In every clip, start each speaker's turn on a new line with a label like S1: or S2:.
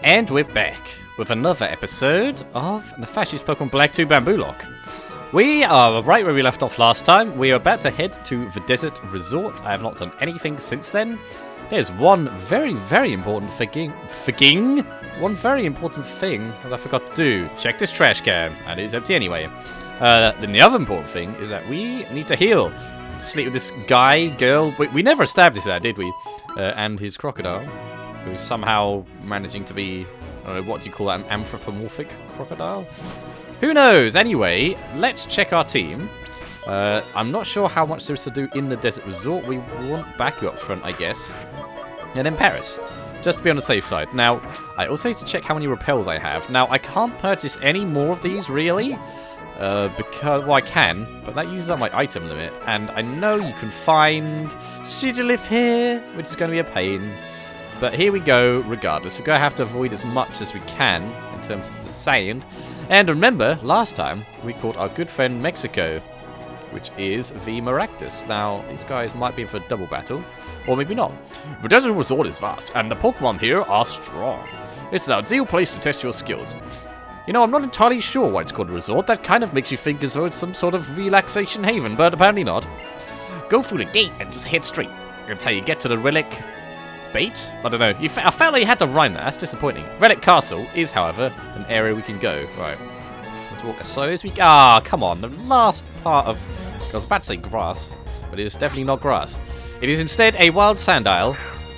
S1: And we're back with another episode of Nefashuu's Pokemon Black 2 Bambuulocke. We are right where we left off last time. We are about to head to the Desert Resort. I have not done anything since then. There's one very, very important One very important thing that I forgot to do. Check this trash can. And it is empty anyway. Then the other important thing is that we need to heal. Sleep with this guy, girl. We never established that, did we? And his crocodile, who's somehow managing to be, I don't know, what do you call that, an anthropomorphic crocodile? Who knows? Anyway, let's check our team. I'm not sure how much there is to do in the Desert Resort. We want Bambuulocke up front, I guess. And then Paris, just to be on the safe side. Now, I also need to check how many repels I have. Now, I can't purchase any more of these, really. Because, well, I can, but that uses up my item limit. And I know you can find Sigilif here, which is going to be a pain. But here we go, regardless. We're going to have to avoid as much as we can in terms of the sand. And remember, last time, we caught our good friend Mexico, which is the Maractus. Now, these guys might be in for a double battle, or maybe not. The Desert Resort is vast, and the Pokemon here are strong. It's an ideal place to test your skills. You know, I'm not entirely sure why it's called a resort. That kind of makes you think as though it's some sort of relaxation haven, but apparently not. Go through the gate and just head straight. That's how you get to the Relic Bait? I don't know. I felt like you had to rhyme that. That's disappointing. Relic Castle is, however, an area we can go. Right. Let's walk as slow as we... Ah, come on. The last part of... I was about to say grass, but it is definitely not grass. It is instead a wild sand isle.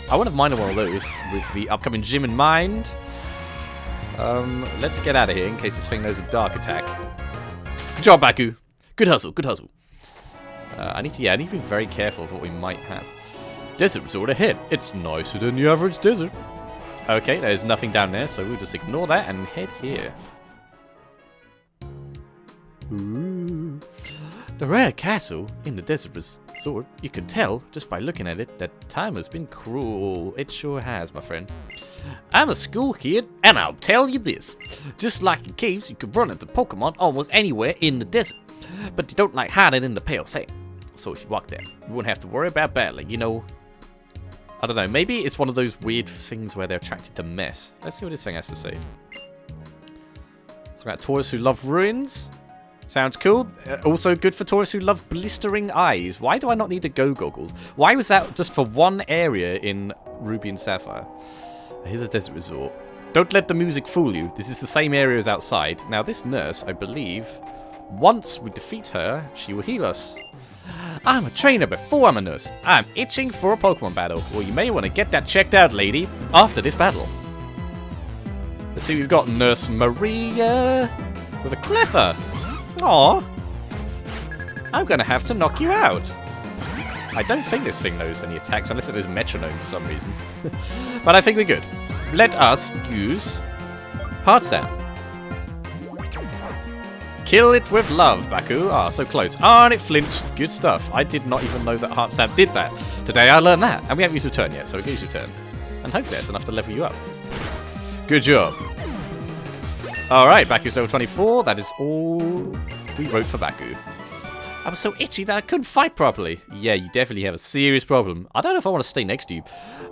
S1: I wouldn't have minded one of those with the upcoming gym in mind. Let's get out of here in case this thing knows a dark attack. Good job, Baku. Good hustle, good hustle. I need to be very careful of what we might have. Desert Resort ahead. It's nicer than the average desert. Okay, there's nothing down there, so we'll just ignore that and head here. Ooh. The rare castle in the Desert Resort, you can tell just by looking at it that time has been cruel. It sure has, my friend. I'm a school kid, and I'll tell you this. Just like in caves, you can run into Pokemon almost anywhere in the desert. But they don't like hiding in the pale sand. So if you walk there, you won't have to worry about battling, you know. I don't know, maybe it's one of those weird things where they're attracted to mess. Let's see what this thing has to say. It's about tourists who love ruins. Sounds cool. Also good for tourists who love blistering eyes. Why do I not need the go goggles? Why was that just for one area in Ruby and Sapphire? Here's a Desert Resort. Don't let the music fool you. This is the same area as outside. Now, this nurse, I believe, once we defeat her, she will heal us. I'm a trainer before I'm a nurse. I'm itching for a Pokemon battle. Well, you may want to get that checked out, lady, after this battle. Let's see, we've got Nurse Maria with a Cleffa. Aww. I'm going to have to knock you out. I don't think this thing knows any attacks, unless it knows Metronome for some reason. But I think we're good. Let us use Heart Stamp. Kill it with love, Baku. Ah, so close. Ah, and it flinched. Good stuff. I did not even know that Heart Stamp did that. Today I learned that. And we haven't used Return yet, so we can use Return. And hopefully that's enough to level you up. Good job. Alright, Baku's level 24. That is all we wrote for Baku. I was so itchy that I couldn't fight properly. Yeah, you definitely have a serious problem. I don't know if I want to stay next to you.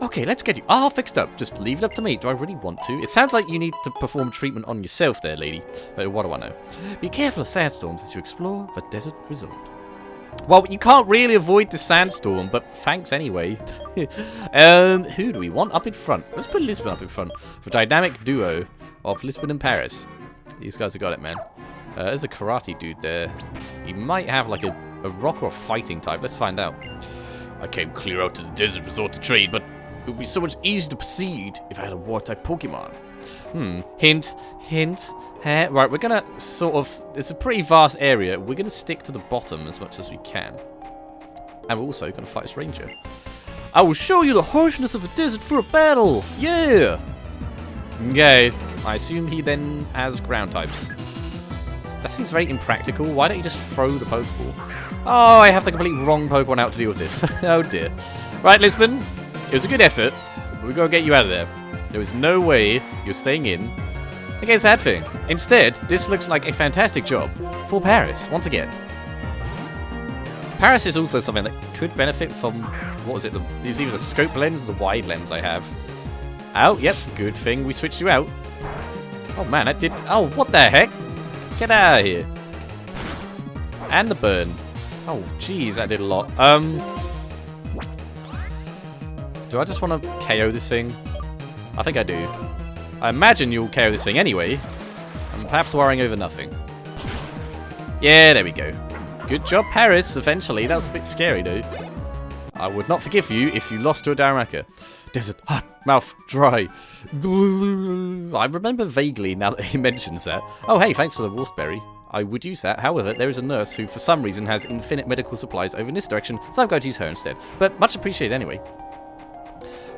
S1: Okay, let's get you all fixed up. Just leave it up to me. Do I really want to? It sounds like you need to perform treatment on yourself there, lady. But what do I know? Be careful of sandstorms as you explore the Desert Resort. Well, you can't really avoid the sandstorm, but thanks anyway. Who do we want up in front? Let's put Lisbon up in front. The dynamic duo of Lisbon and Paris. These guys have got it, man. There's a karate dude there. He might have like a rock or a fighting type. Let's find out. I came clear out to the Desert Resort to trade, but it would be so much easier to proceed if I had a war-type Pokemon. Hint, hint. Right, we're gonna sort of... It's a pretty vast area. We're gonna stick to the bottom as much as we can. And we're also gonna fight this ranger. I will show you the harshness of a desert for a battle! Yeah! Okay. I assume he then has ground types. That seems very impractical. Why don't you just throw the Pokeball? Oh, I have the completely wrong Pokemon out to deal with this. Oh dear. Right, Lisbon. It was a good effort. We're going to get you out of there. There was no way you're staying in. Okay, sad thing. Instead, this looks like a fantastic job for Paris, once again. Paris is also something that could benefit from... What was it? It was either the scope lens or the wide lens I have. Out. Yep, good thing we switched you out. Oh man, that did... Oh, what the heck? Get out of here. And the burn. Oh, jeez, that did a lot. Do I just want to KO this thing? I think I do. I imagine you'll KO this thing anyway. I'm perhaps worrying over nothing. Yeah, there we go. Good job, Paris, eventually. That was a bit scary, though. I would not forgive you if you lost to a Darumaka. Desert, hot, mouth, dry. I remember vaguely now that he mentions that. Oh, hey, thanks for the wolfberry. I would use that. However, there is a nurse who, for some reason, has infinite medical supplies over in this direction, so I'm going to use her instead. But much appreciated anyway.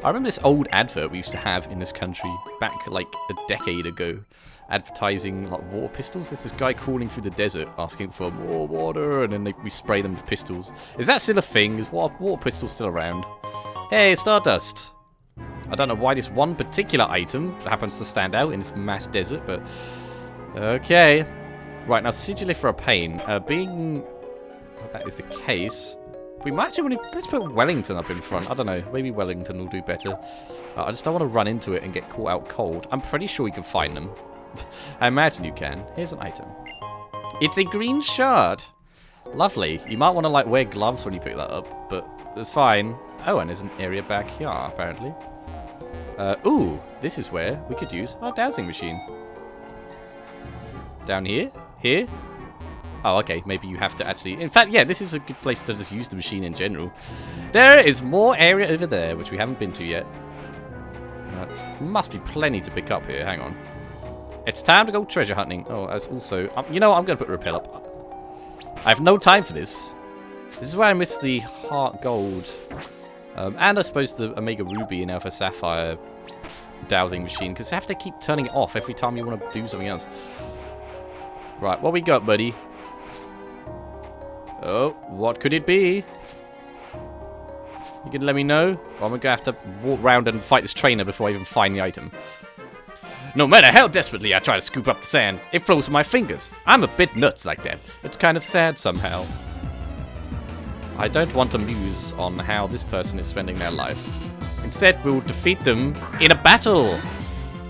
S1: I remember this old advert we used to have in this country back like a decade ago, advertising like water pistols. There's this guy crawling through the desert asking for more water, and then we spray them with pistols. Is that still a thing? Is water pistols still around? Hey, Stardust. I don't know why this one particular item happens to stand out in this mass desert, but okay. Right, now Sigilifera are a pain. Being that is the case, we might actually want to... Let's put Wellington up in front. I don't know. Maybe Wellington will do better. I just don't want to run into it and get caught out cold. I'm pretty sure you can find them. I imagine you can. Here's an item. It's a green shard. Lovely. You might want to like wear gloves when you pick that up, but it's fine. Oh, and there's an area back here, apparently. Ooh, this is where we could use our dowsing machine. Down here? Here? Oh, okay. Maybe you have to actually... In fact, yeah, this is a good place to just use the machine in general. There is more area over there, which we haven't been to yet. There must be plenty to pick up here. Hang on. It's time to go treasure hunting. Oh, as also... you know what? I'm going to put repel up. I have no time for this. This is why I miss the heart gold. And I suppose the Omega Ruby and Alpha Sapphire dowsing machine, because you have to keep turning it off every time you want to do something else. Right, what we got, buddy? Oh, what could it be? You can let me know? Or I'm going to have to walk around and fight this trainer before I even find the item. No matter how desperately I try to scoop up the sand, it flows with my fingers. I'm a bit nuts like that. It's kind of sad somehow. I don't want to muse on how this person is spending their life. Instead, we'll defeat them in a battle.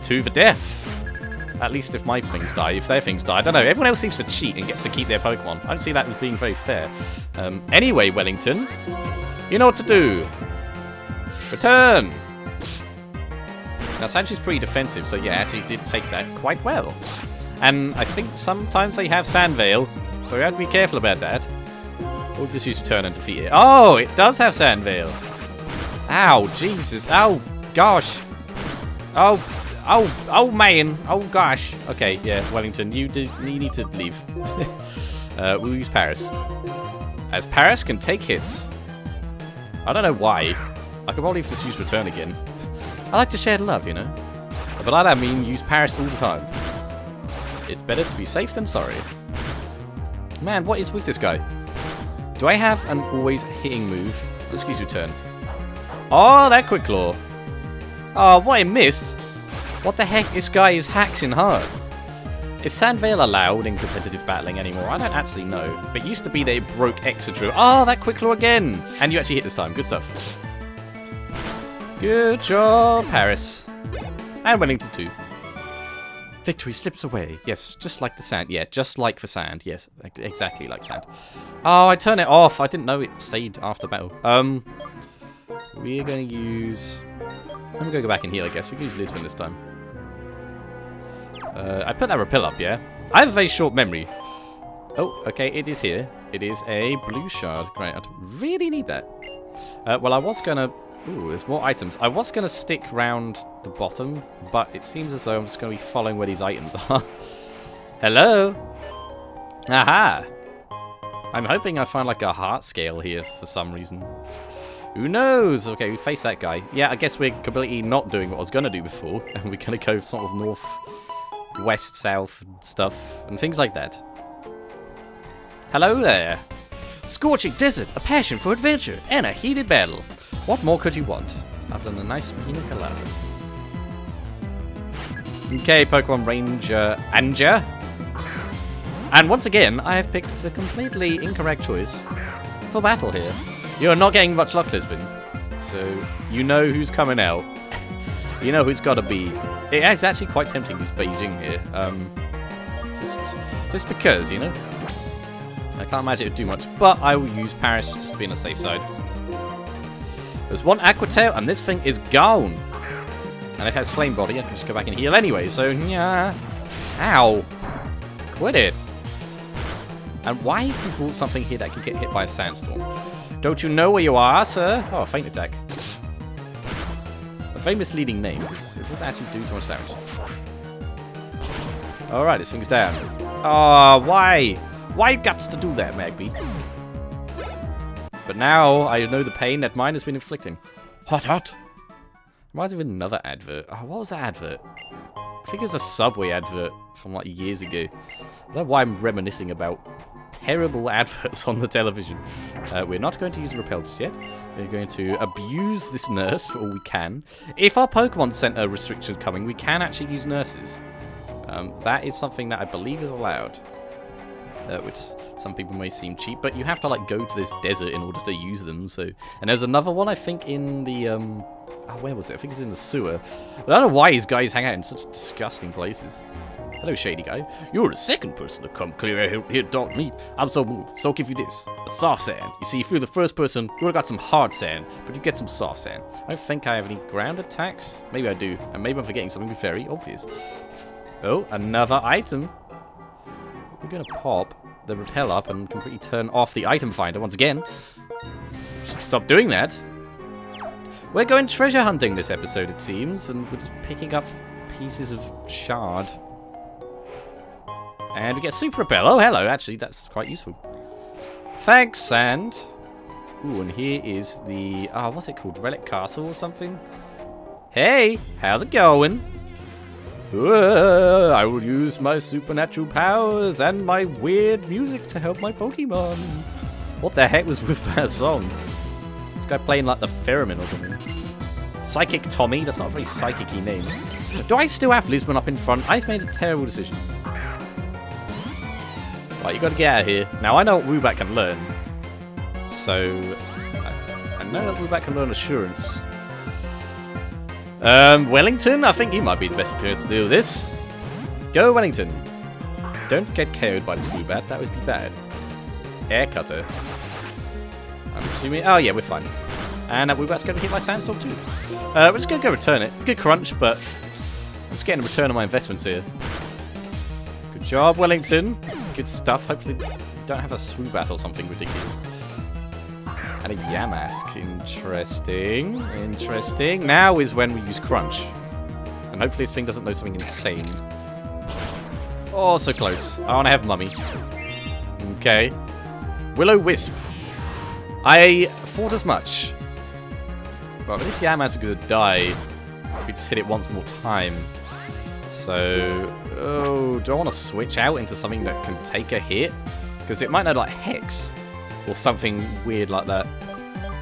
S1: To the death. At least if my things die. If their things die. I don't know. Everyone else seems to cheat and gets to keep their Pokemon. I don't see that as being very fair. Anyway, Wellington. You know what to do. Return. Now, Sanchi's pretty defensive, so yeah, actually did take that quite well. And I think sometimes they have Sand Veil, so we have to be careful about that. We'll just use Return and defeat it. Oh, it does have Sand Veil. Ow, Jesus. Oh, gosh. Oh, man. Oh, gosh. Okay, yeah, Wellington, you need to leave. We'll use Paris. As Paris can take hits. I don't know why. I could probably just use Return again. I like to share love, you know. But by that I mean use Paris all the time. It's better to be safe than sorry. Man, what is with this guy? Do I have an always hitting move? Let's use Return. Oh, that Quick Claw. Oh, what I missed. What the heck? This guy is hacking hard. Is Sand Veil allowed in competitive battling anymore? I don't actually know. But it used to be that it broke Excadrill. Oh, that Quick Claw again. And you actually hit this time. Good stuff. Good job, Paris. And Wellington too. Victory slips away. Yes, just like the sand. Yeah, just like the sand. Yes, exactly like sand. Oh, I turned it off. I didn't know it stayed after battle. We're going to use... I'm going to go back in here, I guess. We can use Lisbon this time. I put that repel up, yeah? I have a very short memory. Oh, okay, it is here. It is a blue shard. Great, I really need that. Well, I was going to... Ooh, there's more items. I was going to stick round the bottom, but it seems as though I'm just going to be following where these items are. Hello? Aha! I'm hoping I find like a heart scale here for some reason. Who knows? Okay, we face that guy. Yeah, I guess we're completely not doing what I was going to do before. And we're going to go sort of north, west, south and stuff, and things like that. Hello there. Scorching desert, a passion for adventure, and a heated battle. What more could you want, other than a nice pina colada? Okay, Pokemon Ranger Anja. And once again, I have picked the completely incorrect choice for battle here. You're not getting much luck, Lisbon. So, you know who's coming out. You know who it's got to be. It is actually quite tempting to use Beijing here. Just because, you know. I can't imagine it would do much, but I will use Paris just to be on the safe side. There's one Aqua Tail, and this thing is gone. And it has Flame Body. I can just go back and heal anyway, so yeah. Ow. Quit it. And why have you brought something here that can get hit by a sandstorm? Don't you know where you are, sir? Oh, Feint Attack. A very misleading name, because it doesn't actually do too much damage. Alright, this thing's down. Oh, why? Why you got to do that, Magby? But now I know the pain that mine has been inflicting. Hot, hot. Reminds me of another advert. Oh, what was that advert? I think it was a Subway advert from like years ago. I don't know why I'm reminiscing about terrible adverts on the television. We're not going to use repel just yet. We're going to abuse this nurse for all we can. If our Pokemon Center restriction coming, we can actually use nurses. That is something that I believe is allowed. Which some people may seem cheap, but you have to like go to this desert in order to use them. So, and there's another one I think in the where was it? I think it's in the sewer. But I don't know why these guys hang out in such disgusting places. Hello, shady guy. You're the second person to come clear here, dog me. I'm so moved. So I'll give you this. A soft sand. You see, if you're the first person, you would've got some hard sand, but you get some soft sand. I don't think I have any ground attacks. Maybe I do. And maybe I'm forgetting something very obvious. Oh, another item. We're gonna pop the repel up and completely turn off the item finder once again. Should stop doing that. We're going treasure hunting this episode, it seems, and we're just picking up pieces of shard. And we get super repel. Oh, hello, actually, that's quite useful. Thanks, sand. Ooh, and here is the, what's it called? Relic Castle or something? Hey, how's it going? I will use my supernatural powers and my weird music to help my Pokemon. What the heck was with that song? This guy playing like the Theremin or something. Psychic Tommy? That's not a very psychic-y name. Do I still have Lisbon up in front? I've made a terrible decision. Right, you gotta get out of here. Now, I know what Woobat can learn. So, I know that Woobat can learn Assurance. Wellington? I think he might be the best person to deal with this. Go, Wellington. Don't get KO'd by this Woobat. That would be bad. Air Cutter. I'm assuming... Oh, yeah, we're fine. And that Woobat's going to hit my Sandstorm too. We're just going to go return it. Good crunch, but... I'm just getting a return on my investments here. Good job, Wellington. Good stuff. Hopefully we don't have a Swoobat or something ridiculous. And a Yamask. Interesting. Interesting. Now is when we use Crunch. And hopefully this thing doesn't know something insane. Oh, so close. I want to have Mummy. Okay. Will-O-Wisp. I thought as much. Well, this Yamask is going to die if we just hit it once more time. So... Oh, do I want to switch out into something that can take a hit? Because it might know, like, Hex. Or something weird like that.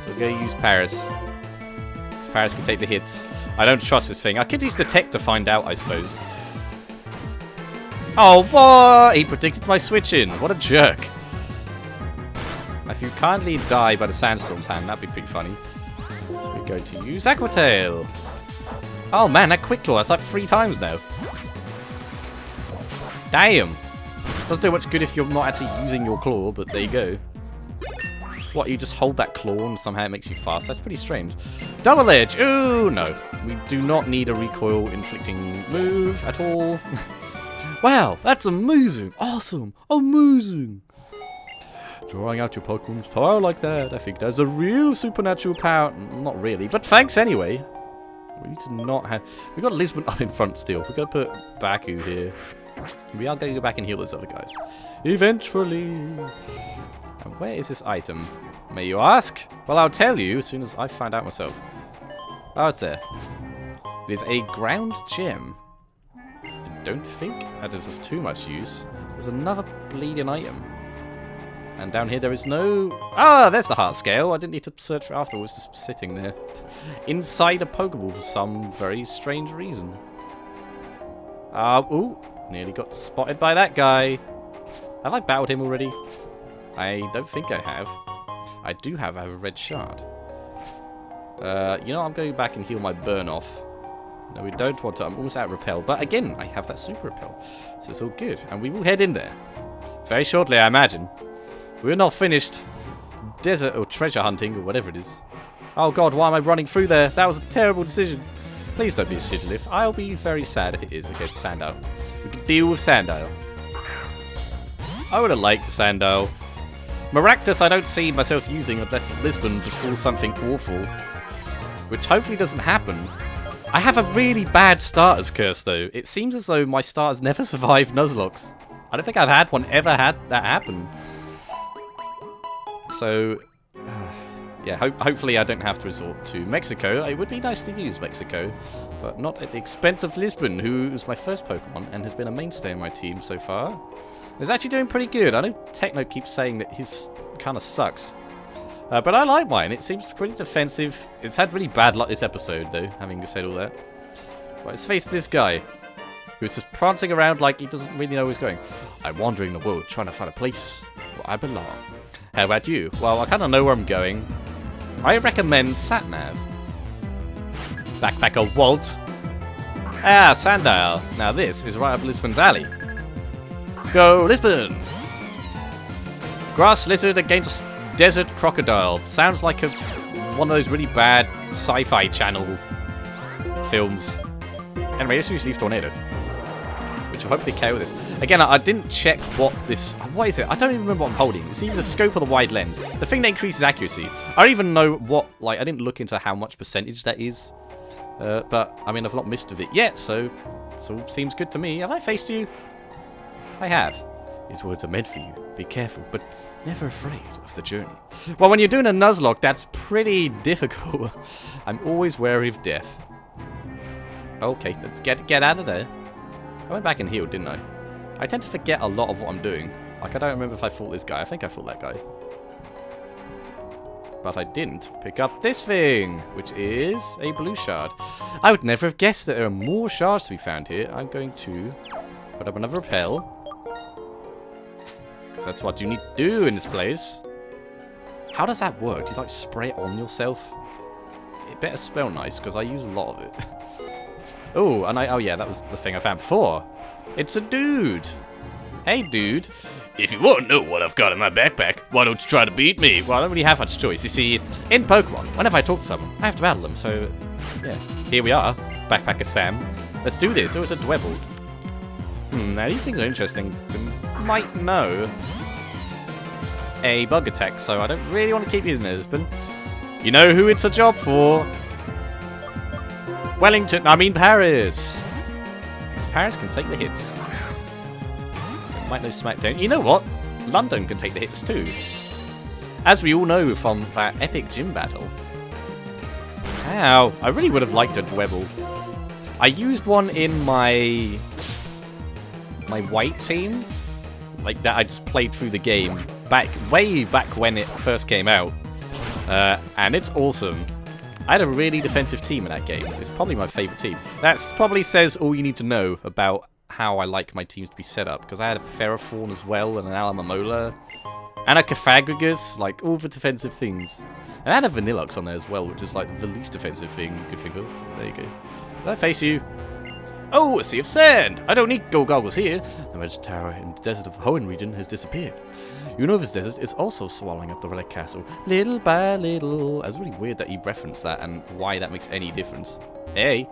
S1: So we're going to use Paris. Because Paris can take the hits. I don't trust this thing. I could use Detect to find out, I suppose. Oh, what? He predicted my switch-in. What a jerk. If you kindly die by the Sandstorm's hand, that'd be pretty funny. So we're going to use Aqua Tail. Oh man, that Quick Claw, that's like 3 times now. Damn. Doesn't do much good if you're not actually using your claw, but there you go. What, you just hold that claw and somehow it makes you fast? That's pretty strange. Double Edge! Ooh, no. We do not need a recoil-inflicting move at all. Wow, that's amazing! Awesome! Amazing! Drawing out your Pokemon's power like that, I think there's a real supernatural power. Not really, but thanks anyway. We need to not have... We've got Lisbon up in front still. We're going to put Baku here. We are going to go back and heal those other guys. Eventually. And where is this item? May you ask? Well, I'll tell you as soon as I find out myself. Oh, it's there. It is a ground gem. I don't think that is of too much use. There's another bleeding item. And down here there is no... Ah, there's the heart scale. I didn't need to search for it afterwards. Just sitting there. Inside a Pokeball for some very strange reason. Ooh. Nearly got spotted by that guy. Have I battled him already? I don't think I have. I do have a red shard. You know, I'm going back and heal my burn off. No, we don't want to. I'm almost out of repel. But again, I have that super repel. So it's all good. And we will head in there. Very shortly, I imagine. We're not finished desert or treasure hunting or whatever it is. Oh god, why am I running through there? That was a terrible decision. Please don't be a Sigilyph. I'll be very sad if it is. Okay, Sandile. We can deal with Sandile. I would have liked a Sandile. Maractus I don't see myself using unless Lisbon befalls something awful. Which hopefully doesn't happen. I have a really bad starter's curse though. It seems as though my starters never survive Nuzlockes. I don't think I've had one ever had that happen. So, yeah, hopefully I don't have to resort to Mexico. It would be nice to use Mexico, but not at the expense of Lisbon, who is my first Pokemon and has been a mainstay in my team so far. He's actually doing pretty good. I know Techno keeps saying that his kind of sucks. But I like mine. It seems pretty defensive. It's had really bad luck this episode, though, having said all that. Right, let's face this guy, who's just prancing around like he doesn't really know where he's going. I'm wandering the world trying to find a place where I belong. How about you? Well, I kind of know where I'm going. I recommend Satnav. Backpacker Walt. Ah, Sandile. Now this is right up Lisbon's alley. Go, Lisbon! Grass lizard against desert crocodile. Sounds like one of those really bad sci-fi channel films. Anyway, let's use Leaf Tornado, which will hopefully KO this. Again, I didn't check what this... What is it? I don't even remember what I'm holding. It's either the scope or the wide lens. The thing that increases accuracy. I don't even know what... Like, I didn't look into how much percentage that is. But, I mean, I've not missed of it yet, so... It all seems good to me. Have I faced you? I have. These words are meant for you. Be careful, but never afraid of the journey. Well, when you're doing a Nuzlocke, that's pretty difficult. I'm always wary of death. Okay, let's get out of there. I went back and healed, didn't I? I tend to forget a lot of what I'm doing. Like, I don't remember if I fought this guy. I think I fought that guy. But I didn't pick up this thing, which is a blue shard. I would never have guessed that there are more shards to be found here. I'm going to put up another repel. Because that's what you need to do in this place. How does that work? Do you, like, spray it on yourself? It better smell nice, because I use a lot of it. Oh, and oh yeah, that was the thing I found before. It's a dude. Hey, dude. If you want to know what I've got in my backpack, why don't you try to beat me? Well, I don't really have much choice. You see, in Pokemon, whenever I talk to someone, I have to battle them. So, yeah, here we are. Backpacker Sam. Let's do this. Oh, it's a Dwebble. Now these things are interesting. You might know a bug attack, so I don't really want to keep using this, but you know who it's a job for. Wellington, I mean Paris. Because Paris can take the hits. Might know SmackDown. You know what? London can take the hits too. As we all know from that epic gym battle. Ow. I really would have liked a Dwebble. I used one in my white team. Like that I just played through the game way back when it first came out. And it's awesome. I had a really defensive team in that game. It's probably my favourite team. That probably says all you need to know about how I like my teams to be set up. Because I had a Ferrothorn as well, and an Alamomola, and a Cafagrigus, like all the defensive things. And I had a Vanilluxe on there as well, which is like the least defensive thing you could think of. There you go. Did I face you? Oh, a sea of sand! I don't need gold goggles here. The magic tower in the desert of the Hoenn region has disappeared. Unova's desert is also swallowing up the relic castle, little by little. It's really weird that he referenced that and why that makes any difference. Hey,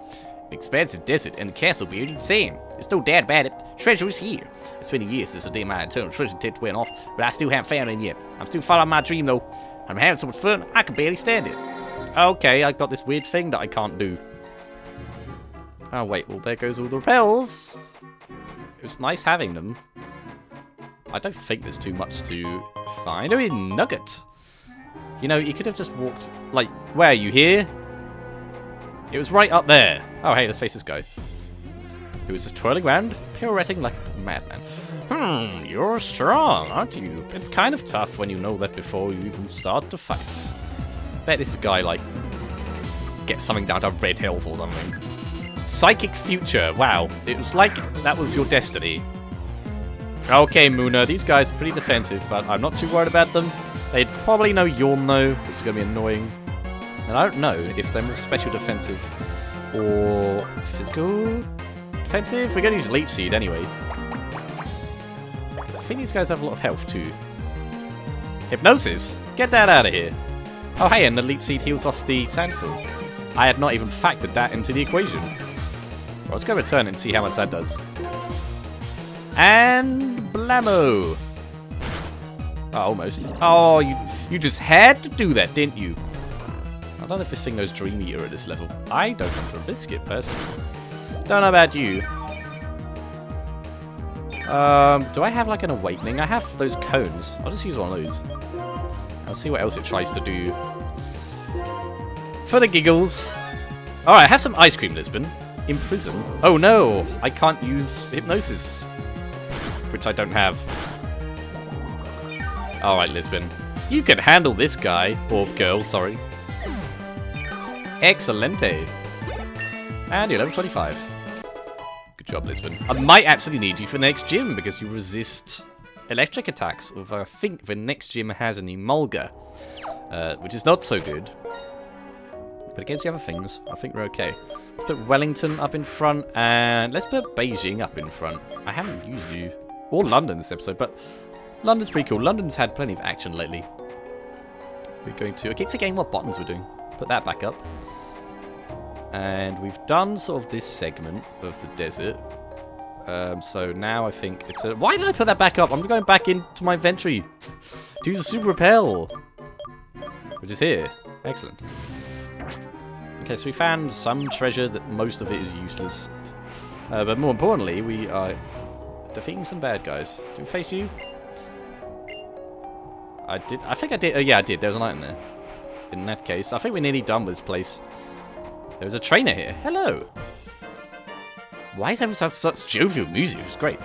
S1: an expansive desert and the castle buried in sand. There's no doubt about it. Treasure is here. It's been years since the day my eternal treasure tent went off, but I still haven't found it yet. I'm still following my dream though. I'm having so much fun, I can barely stand it. Okay, I got this weird thing that I can't do. Oh wait, well there goes all the repels. It was nice having them. I don't think there's too much to find. Oh, Nugget. You know, you could have just walked... Like, where are you, here? It was right up there. Oh, hey, let's face this guy. Who was just twirling around, pirouetting like a madman. You're strong, aren't you? It's kind of tough when you know that before you even start to fight. Bet this guy, like, gets something down to red health or something. Psychic future. Wow. It was like that was your destiny. Okay, Muna. These guys are pretty defensive, but I'm not too worried about them. They'd probably know Yawn, though, which is going to be annoying. And I don't know if they're more special defensive Or physical? Defensive? We're going to use Leech Seed anyway. Because I think these guys have a lot of health too. Hypnosis? Get that out of here. Oh hey, and the Leech Seed heals off the Sandstorm. I had not even factored that into the equation. Well, let's go return and see how much that does. And blammo! Oh, almost. Oh, you just had to do that, didn't you? I don't know if this thing knows Dream Eater at this level. I don't want to risk it, personally. Don't know about you. Do I have like an awakening? I have those cones. I'll just use one of those. I'll see what else it tries to do. For the giggles. Alright, have some ice cream, Lisbon. Imprison. Oh no, I can't use hypnosis. Which I don't have. Alright, Lisbon. You can handle this guy. Or girl, sorry. Excelente. And you're level 25. Good job, Lisbon. I might actually need you for the next gym because you resist electric attacks. Although I think the next gym has an Emolga. Which is not so good. But against the other things, I think we're okay. Let's put Wellington up in front. And let's put Beijing up in front. I haven't used you. Or London this episode, but London's pretty cool. London's had plenty of action lately. We're going to... I keep forgetting what buttons we're doing. Put that back up. And we've done sort of this segment of the desert. So now I think it's a... Why did I put that back up? I'm going back into my inventory to use a super repel. Which is here. Excellent. Okay, so we found some treasure that most of it is useless. But more importantly, we are defeating some bad guys. Do we face you? I did. I think I did. Oh, yeah, I did. There was an item there. In that case, I think we're nearly done with this place. There's a trainer here. Hello. Why is everyone have such jovial music? It's great.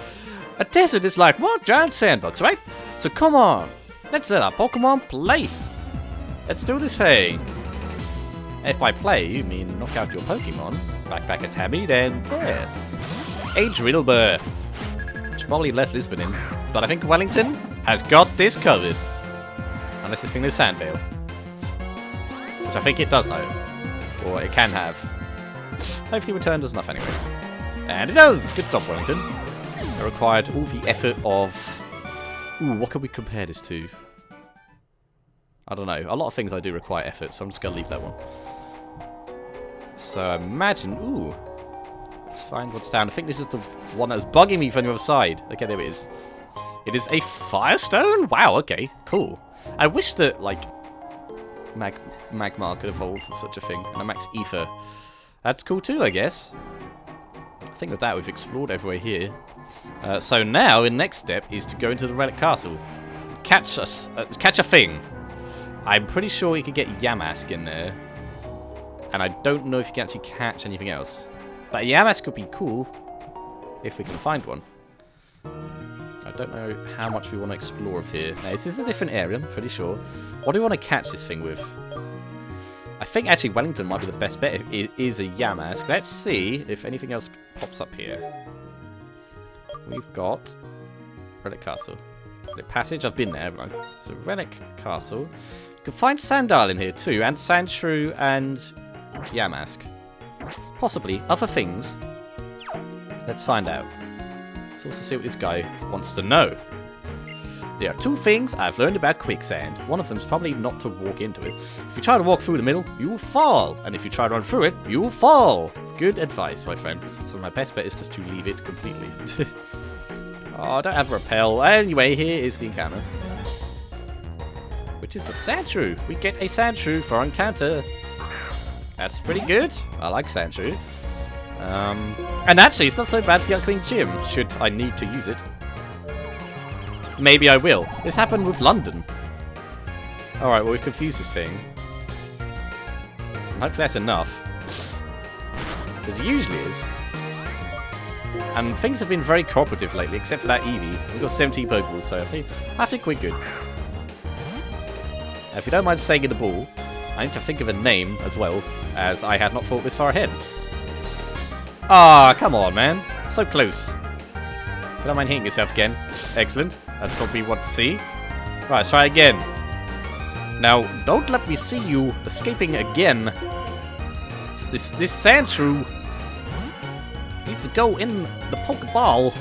S1: A desert is like one giant sandbox, right? So come on. Let's let our Pokemon play. Let's do this thing. If by play, you mean knock out your Pokemon. Backpack a Tabby, then yes. A Drillbur. Which probably let Lisbon in. But I think Wellington has got this covered. Unless this thing knows Sandvale. Which I think it does know. Or it can have. Hopefully return does enough anyway. And it does! Good job, Wellington. It required all the effort of... Ooh, what can we compare this to? I don't know. A lot of things I do require effort, so I'm just going to leave that one. So imagine... Ooh. Let's find what's down. I think this is the one that was bugging me from the other side. Okay, there it is. It is a Firestone? Wow, okay. Cool. I wish that, like... Magmar could evolve for such a thing. And a Max Ether. That's cool too, I guess. I think with that we've explored everywhere here. So now the next step is to go into the Relic Castle. Catch a thing. I'm pretty sure you could get Yamask in there. And I don't know if you can actually catch anything else. But Yamask could be cool if we can find one. I don't know how much we want to explore of here. Now, this is a different area, I'm pretty sure. What do we want to catch this thing with? I think actually Wellington might be the best bet if it is a Yamask. Let's see if anything else pops up here. We've got Relic Castle. Relic Passage, I've been there, haven't I? So Relic Castle. You can find Sandile in here too, and Sandshrew and Yamask. Possibly other things. Let's find out. Let's also see what this guy wants to know. There are two things I've learned about quicksand. One of them is probably not to walk into it. If you try to walk through the middle, you will fall. And if you try to run through it, you will fall. Good advice, my friend. So my best bet is just to leave it completely. Oh, I don't have repel. Anyway, here is the encounter. Which is a Sandshrew. We get a Sandshrew for our encounter. That's pretty good. I like Sandshrew. And actually, it's not so bad for the upcoming gym, should I need to use it. Maybe I will. This happened with London. Alright, well, we've confused this thing. Hopefully that's enough. Because it usually is. And things have been very cooperative lately, except for that Eevee. We've got 17 Pokeballs, so I think we're good. Now, if you don't mind staying in the ball, I need to think of a name as well, as I had not thought this far ahead. Ah, come on, man. So close. If you don't mind hitting yourself again. Excellent. That's what we want to see. Right, let's try again. Now, don't let me see you escaping again. This Sandshrew needs to go in the Pokeball.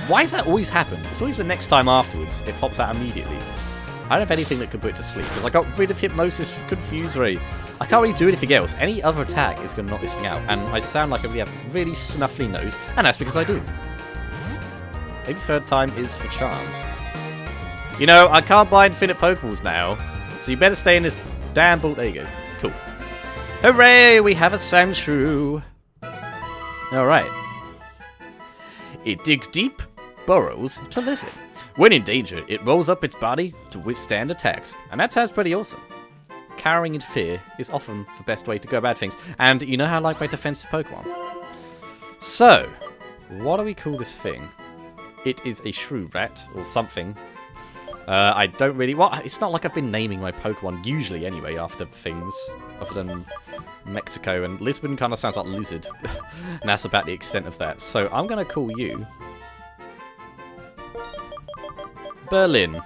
S1: Why does that always happen? It's always the next time afterwards. It pops out immediately. I don't have anything that could put it to sleep, because I got rid of Hypnosis for Confuse Ray. I can't really do anything else. Any other attack is going to knock this thing out, and I sound like I really have a really snuffly nose, and that's because I do. Maybe third time is for charm. You know, I can't buy infinite Pokeballs now, so you better stay in this damn ball. There you go. Cool. Hooray! We have a Sandshrew. Alright. It digs deep, burrows to live in. When in danger, it rolls up its body to withstand attacks. And that sounds pretty awesome. Cowering in fear is often the best way to go about things. And you know how I like my defensive Pokemon. So, what do we call this thing? It is a shrew rat, or something. I don't really... Well, it's not like I've been naming my Pokemon, usually anyway, after things. Other than Mexico, and Lisbon kind of sounds like lizard. And that's about the extent of that. So, I'm going to call you... Berlin.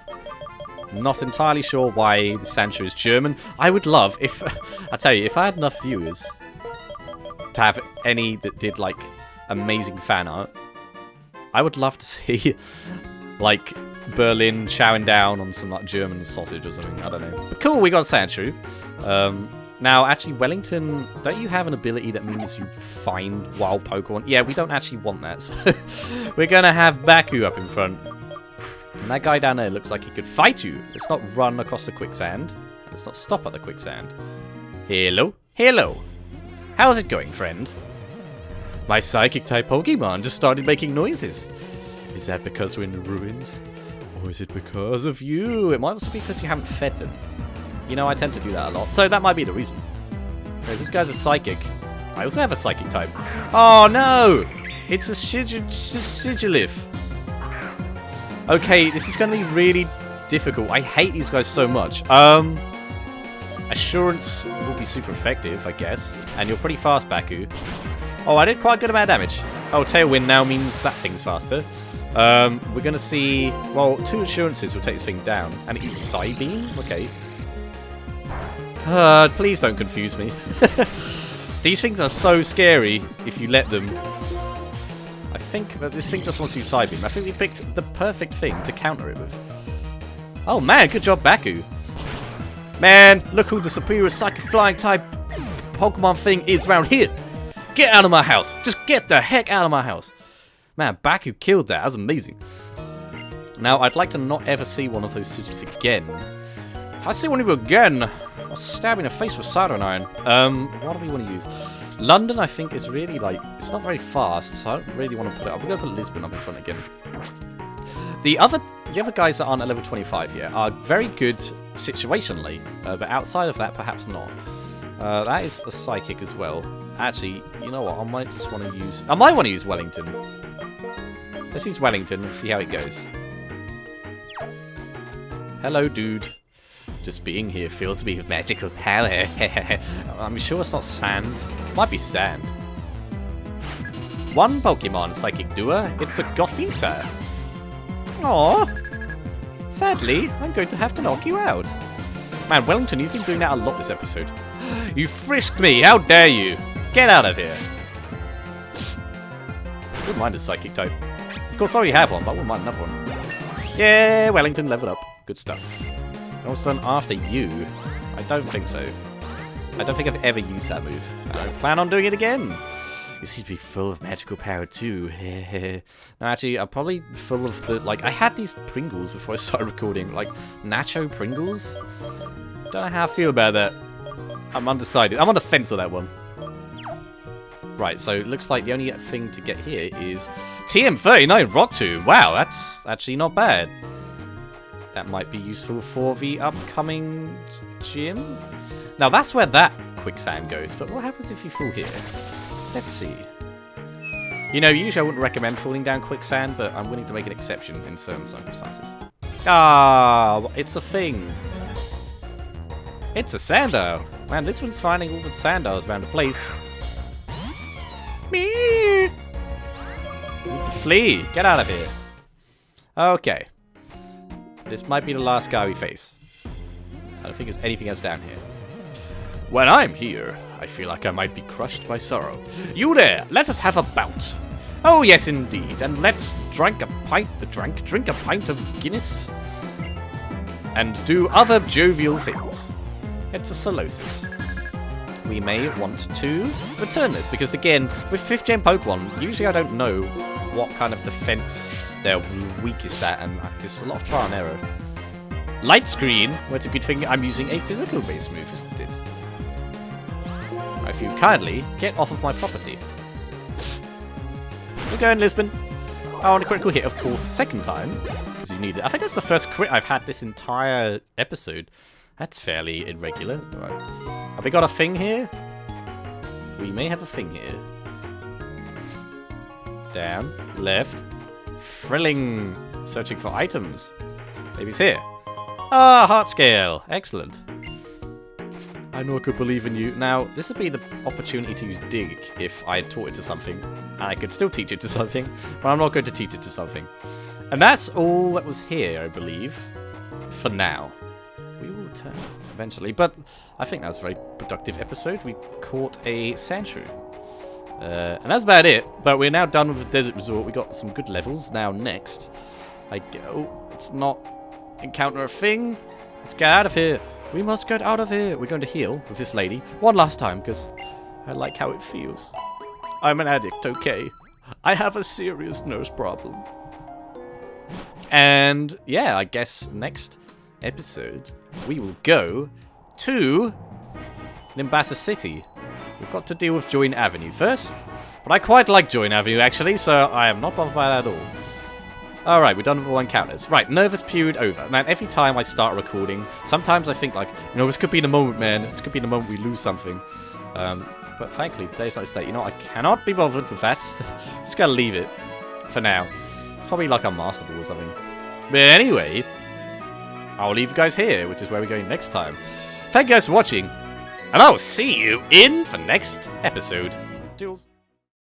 S1: Not entirely sure why the Sandshrew is German. I would love if... I tell you, if I had enough viewers to have any that did, like, amazing fan art, I would love to see, like, Berlin chowing down on some, like, German sausage or something. I don't know. But cool, we got Sandshrew. Now, actually, Wellington, don't you have an ability that means you find wild Pokemon? Yeah, we don't actually want that. So we're going to have Baku up in front. And that guy down there looks like he could fight you. Let's not run across the quicksand. Let's not stop at the quicksand. Hello? Hello. How's it going, friend? My Psychic-type Pokemon just started making noises. Is that because we're in the ruins? Or is it because of you? It might also be because you haven't fed them. You know, I tend to do that a lot. So that might be the reason. Whereas this guy's a Psychic. I also have a Psychic type. Oh, no! It's a Sigilif. Okay, this is going to be really difficult. I hate these guys so much. Assurance will be super effective, I guess. And you're pretty fast, Baku. Oh, I did quite a good amount of damage. Oh, Tailwind now means that thing's faster. We're going to see... Well, 2 assurances will take this thing down. And it uses Psybeam? Okay. Please don't confuse me. These things are so scary if you let them... I think that this thing just wants to use Psybeam. I think we picked the perfect thing to counter it with. Oh man, good job, Baku. Man, look who the superior Psychic Flying type Pokemon thing is around here. Get out of my house. Just get the heck out of my house. Man, Baku killed that. That was amazing. Now, I'd like to not ever see one of those Sigils again. If I see one of you again, I'll stab you in the face with soldering iron. What do we want to use? London, I think, is really, like, it's not very fast, so I don't really want to put it up. We're going to put Lisbon up in front again. The other guys that aren't at level 25 yet are very good situationally, but outside of that, perhaps not. That is a Psychic as well. Actually, you know what? I might just want to use... I might want to use Wellington. Let's use Wellington and see how it goes. Hello, dude. Just being here fills me with magical power. I'm sure it's not sand. Might be sand. One Pokemon Psychic Doer. It's a Gothita. Aww. Sadly, I'm going to have to knock you out. Man, Wellington, you've been doing that a lot this episode. You frisked me! How dare you! Get out of here! I wouldn't mind a Psychic type. Of course, I already have one, but I wouldn't mind another one. Yeah, Wellington, leveled up. Good stuff. Almost done after you. I don't think so. I don't think I've ever used that move. I don't plan on doing it again. You seem to be full of magical power too. No, actually, I'm probably full of the... Like, I had these Pringles before I started recording. Like, Nacho Pringles? Don't know how I feel about that. I'm undecided. I'm on the fence on that one. Right, so it looks like the only thing to get here is TM39 Rock Tomb. Wow, that's actually not bad. That might be useful for the upcoming gym. Now, that's where that quicksand goes, but what happens if you fall here? Let's see. You know, usually I wouldn't recommend falling down quicksand, but I'm willing to make an exception in certain circumstances. Ah, it's a thing. It's a Sandile. Man, this one's finding all the Sandiles around the place. Me. Need to flee. Get out of here. Okay. This might be the last guy we face. I don't think there's anything else down here. When I'm here, I feel like I might be crushed by sorrow. You there, let us have a bout. Oh yes indeed, and let's drink a pint of Guinness. And do other jovial things. It's a solosis. We may want to return this, because again, with 5th gen Pokemon, usually I don't know what kind of defense they're weakest at, and it's a lot of trial and error. Light screen, well, it's a good thing I'm using a physical base move, isn't it? If you kindly get off of my property. We're going, Lisbon. Oh, and a critical hit, of course, second time, because you need it. I think that's the first crit I've had this entire episode. That's fairly irregular. Right. Have we got a thing here? We may have a thing here. Down, left, thrilling, searching for items. Maybe it's here. Ah, heart scale. Excellent. I know I could believe in you. Now, this would be the opportunity to use dig if I had taught it to something. And I could still teach it to something, but I'm not going to teach it to something. And that's all that was here, I believe. For now. We will return eventually, but I think that was a very productive episode. We caught a Sandshrew. And that's about it, but we're now done with the Desert Resort. We got some good levels. Now next, I go. Let's not encounter a thing. Let's get out of here. We must get out of here. We're going to heal with this lady one last time, because I like how it feels. I'm an addict, okay? I have a serious nurse problem. And yeah, I guess next episode we will go to Nimbasa City. We've got to deal with Join Avenue first, but I quite like Join Avenue actually, so I am not bothered by that at all. Alright, we're done with all encounters. Right, nervous period over. Man, every time I start recording, sometimes I think like, you know, this could be the moment, man. This could be the moment we lose something. But thankfully, today's not state. You know, I cannot be bothered with that. Just gotta leave it for now. It's probably like a Master Ball or something. But anyway, I'll leave you guys here, which is where we're going next time. Thank you guys for watching, and I'll see you in the next episode. Toodles.